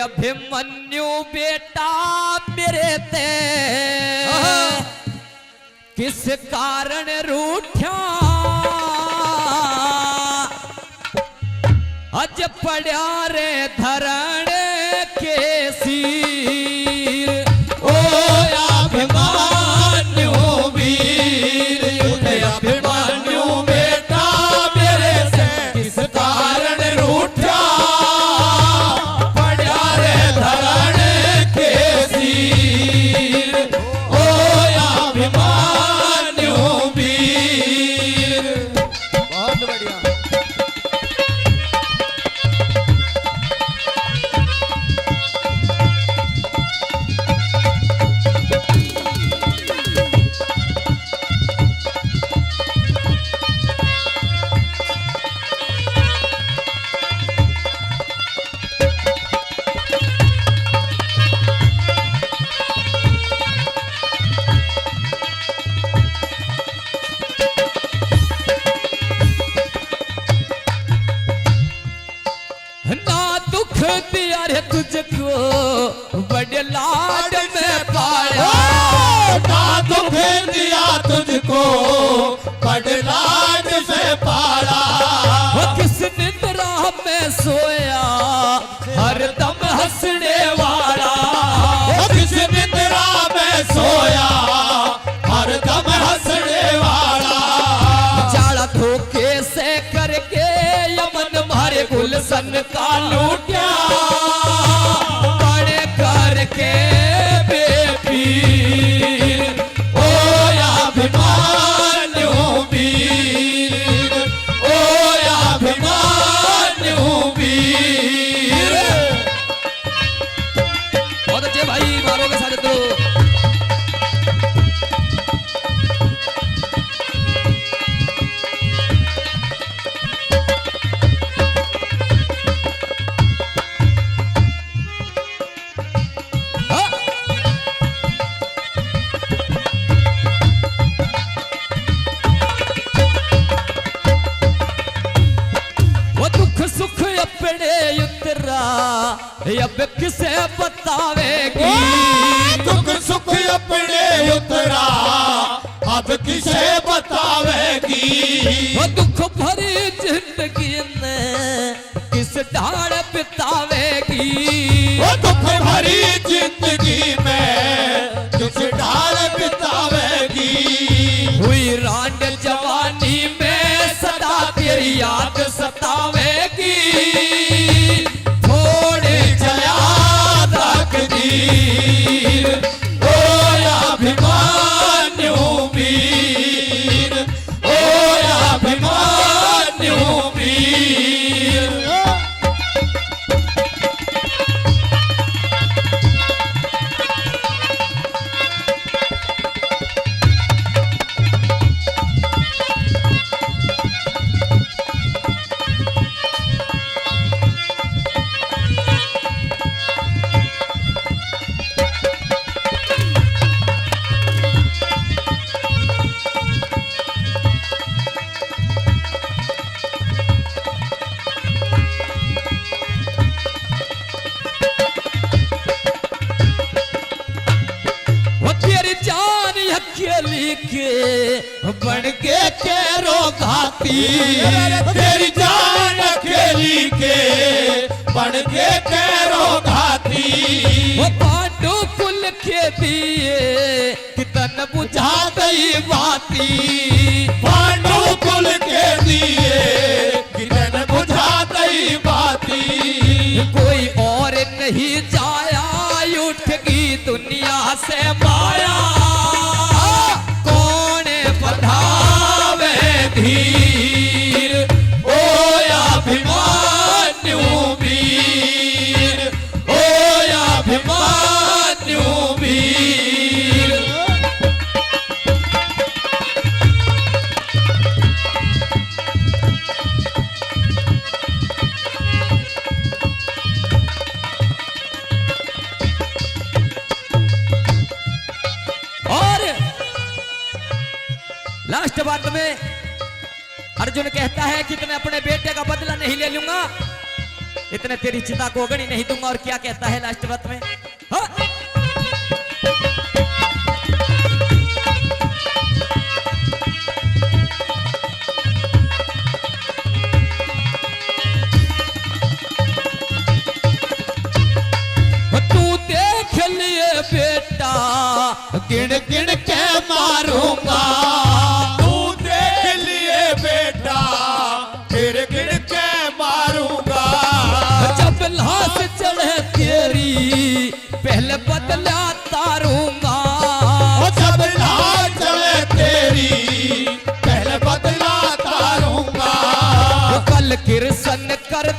अभिमन्यु बेटा मेरे ते किस कारण रूठा अज पड़ा रे धरण के सिर ओ अभिमन्यु वीर अभिमन्यु बेटा मेरे से किस कारण रूठा पड़ा रे धरण के सिर ओ अभिमन्यु वीर। बहुत बढ़िया। दिया तुझको बड़े लाड में पाया ना दुख दिया तुझको बड़े लाड से पाला किस निद्रा में सोया हरदम हंसने वाला किस निद्रा में सोया हरदम हंसने वाला जाड़ा धोखे से करके यमन मारे गुलशन का लूटा बड़े करके बेपीर ओ अभिमन्यु वीर ओ अभिमन्यु वीर। बहुत अच्छे भाई मारोगे सारे तो सुख अपने उतरा अब किसे बतावेगी दुख सुख अपने उतरा अब किसे बतावेगी वो दुख भरी जिंदगी ने किस ढाल बितावेगी वो दुख भरी जिंदगी में किस ढाल बितावेगी हुई रांड जवानी में सदा तेरी याद सतावेगी थोड़े चला तकदीर ओ अभिमन्यु वीर ओ अभिमन्यु वीर। के बन के कैरो घाती तेरी जान अकेली के बन के कैरो घाती वो पांडु कुल के दिए कितन बुझा गई बाती पांडु कुल के दिए कितन बुझा गई बाती कोई और नहीं जाया उठगी दुनिया से माया धीर ओ अभिमन्यु वीर ओ अभिमन्यु वीर। और लास्ट बात में अर्जुन कहता है कि मैं अपने बेटे का बदला नहीं ले लूंगा। इतने तेरी चिता को अगनी नहीं दूंगा। और क्या कहता है लास्ट व्रत में? हाँ? तू देख लिए बेटा गिन गिन के मारूंगा, तू देख लिए बेटा गिन गिन के मारूंगा। जब लाश चढ़े तेरी पहले बदला तारूंगा। जब लाश चढ़े तेरी पहले बदला तारूंगा। कल किरसन कर